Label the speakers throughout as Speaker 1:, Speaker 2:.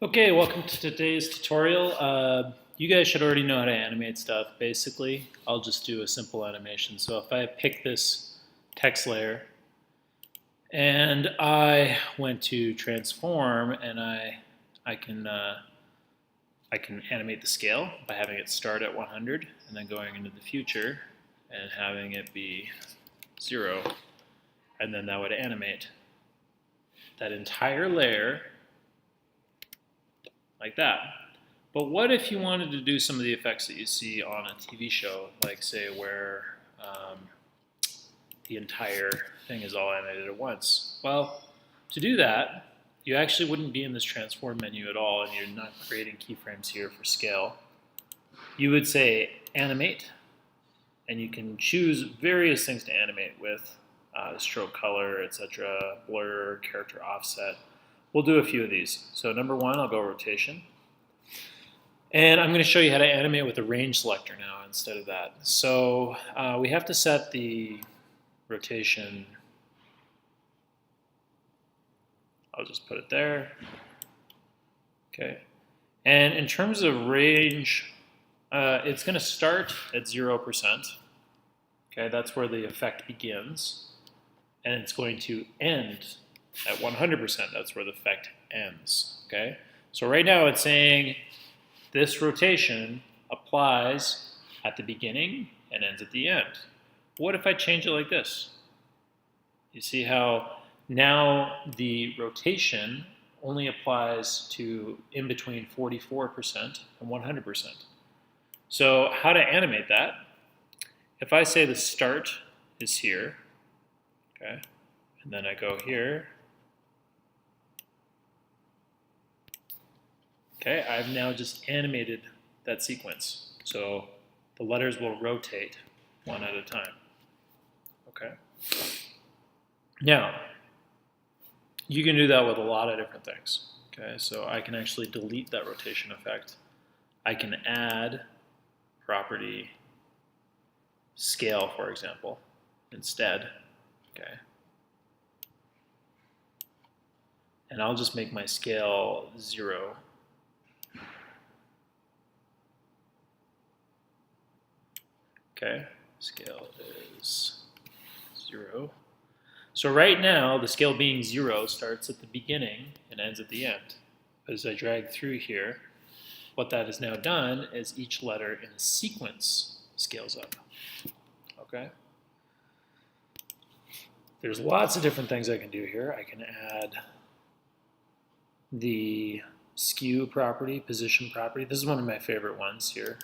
Speaker 1: Okay, welcome to today's tutorial. You guys should already know how to animate stuff, basically. I'll just do a simple animation. So if I pick this text layer and I went to transform and I can animate the scale by having it start at 100 and then going into the future and having it be 0, and then that would animate that entire layer like that. But what if you wanted to do some of the effects that you see on a TV show, like say where the entire thing is all animated at once? Well, to do that, you actually wouldn't be in this transform menu at all, and you're not creating keyframes here for scale. You would say animate, and you can choose various things to animate with, stroke color, etc., blur, character offset. We'll do a few of these. So number one, I'll go rotation. And I'm going to show you how to animate with the range selector now instead of that. So we have to set the rotation. I'll just put it there. Okay. And in terms of range, it's going to start at 0%. Okay, that's where the effect begins. And it's going to end at 100%. That's where the effect ends. Okay. So right now it's saying this rotation applies at the beginning and ends at the end. What if I change it like this? You see how now the rotation only applies to in between 44% and 100%. So how to animate that? If I say the start is here, okay, and then I go here, okay, I've now just animated that sequence. So the letters will rotate one at a time. Okay. Now, you can do that with a lot of different things. Okay, so I can actually delete that rotation effect. I can add property scale, for example, instead. Okay. And I'll just make my scale 0. Okay, scale is 0. So right now, the scale being 0 starts at the beginning and ends at the end. But as I drag through here, what that has now done is each letter in a sequence scales up. Okay? There's lots of different things I can do here. I can add the skew property, position property. This is one of my favorite ones here.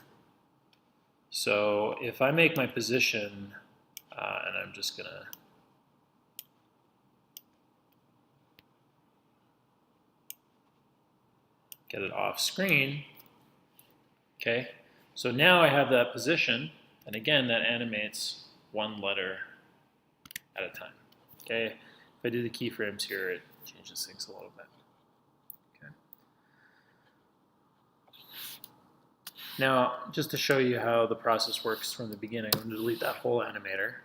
Speaker 1: So if I make my position, and I'm just going to get it off screen, okay? So now I have that position, and again, that animates one letter at a time, okay? If I do the keyframes here, it changes things a little bit, okay? Now, just to show you how the process works from the beginning, I'm going to delete that whole animator.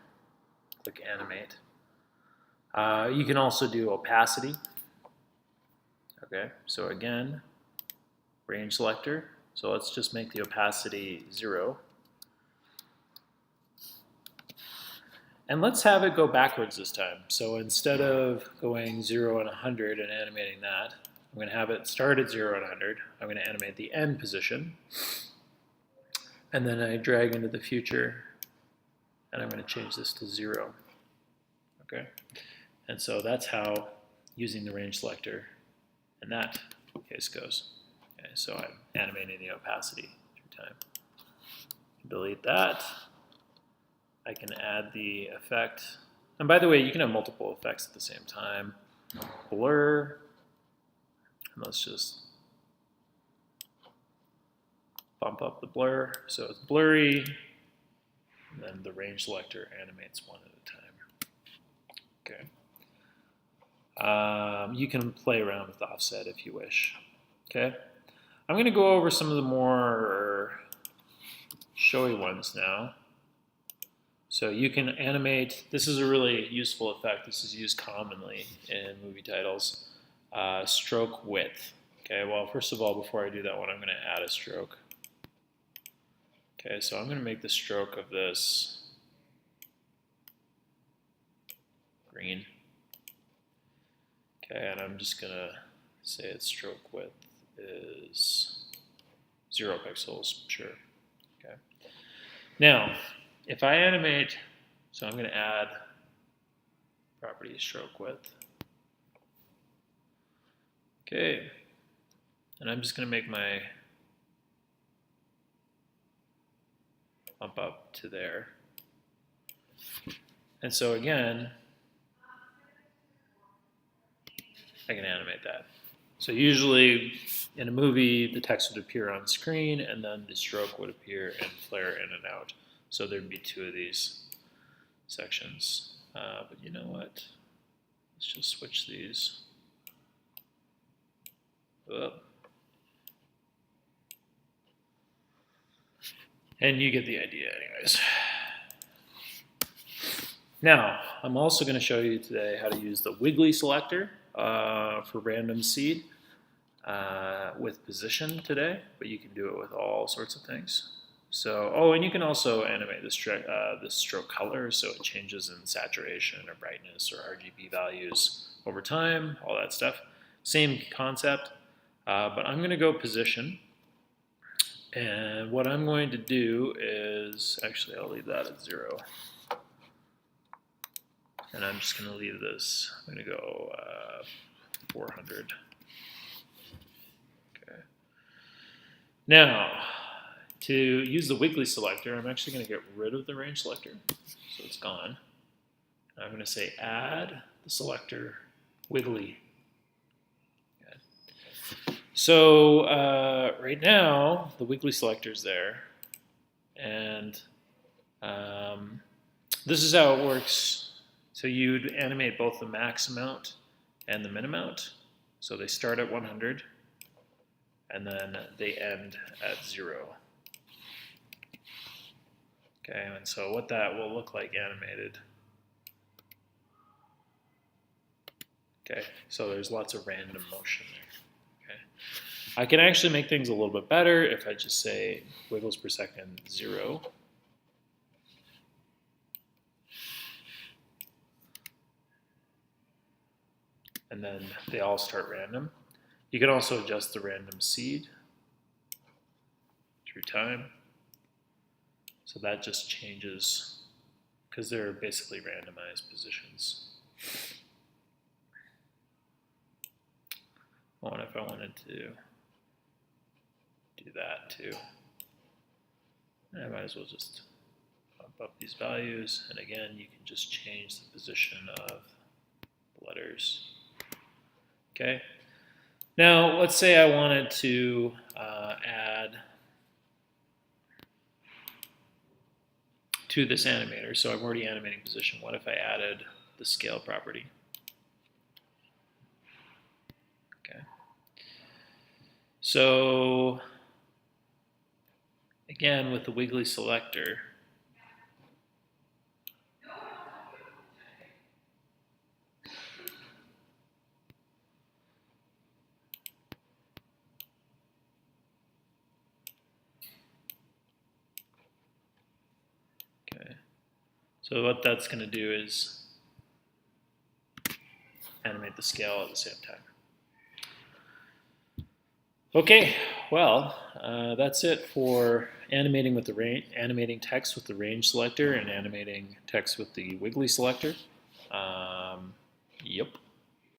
Speaker 1: Click Animate. You can also do opacity. Okay, so again, range selector. So let's just make the opacity 0. And let's have it go backwards this time. So instead of going 0 and 100 and animating that, I'm going to have it start at 0 and 100. I'm going to animate the end position. And then I drag into the future, and I'm going to change this to 0. Okay, and so that's how using the range selector in that case goes. Okay, so I'm animating the opacity through time. Delete that. I can add the effect. And by the way, you can have multiple effects at the same time. Blur. And let's just bump up the blur so it's blurry. And then the range selector animates one at a time. Okay. You can play around with offset if you wish. Okay. I'm going to go over some of the more showy ones now. So you can animate. This is a really useful effect. This is used commonly in movie titles. Stroke width. Okay, well, first of all, before I do that one, I'm going to add a stroke. Okay, so I'm going to make the stroke of this green. Okay, and I'm just going to say its stroke width is 0 pixels, sure. Okay. Now, if I animate, so I'm going to add property stroke width. Okay, and I'm just going to make my bump up to there. And so again, I can animate that. So usually in a movie, the text would appear on screen and then the stroke would appear and flare in and out. So there'd be 2 of these sections. But you know what? Let's just switch these up. And you get the idea anyways. Now, I'm also going to show you today how to use the Wiggly Selector for random seed with position today, but you can do it with all sorts of things. So, oh, and you can also animate the stroke color, so it changes in saturation or brightness or RGB values over time, all that stuff. Same concept, but I'm going to go position. And what I'm going to do is, actually I'll leave that at 0. And I'm just going to leave this, I'm going to go 400. Okay. Now, to use the Wiggly Selector, I'm actually going to get rid of the range selector, so it's gone. I'm going to say add the selector Wiggly. Okay. So right now, the Wiggly Selector is there, and this is how it works. So you'd animate both the max amount and the min amount. So they start at 100, and then they end at 0. Okay, and so what that will look like animated. Okay, so there's lots of random motion there. Okay, I can actually make things a little bit better if I just say wiggles per second 0. And then they all start random. You can also adjust the random seed through time. So that just changes because they're basically randomized positions. Oh, and if I wanted to do that too, I might as well just bump up these values. And again, you can just change the position of the letters. Okay. Now, let's say I wanted to add to this animator. So I'm already animating position. What if I added the scale property? Okay. So again, with the Wiggly Selector, so what that's going to do is animate the scale at the same time. Okay, well, that's it for animating with the animating text with the range selector and animating text with the Wiggly Selector. Yep.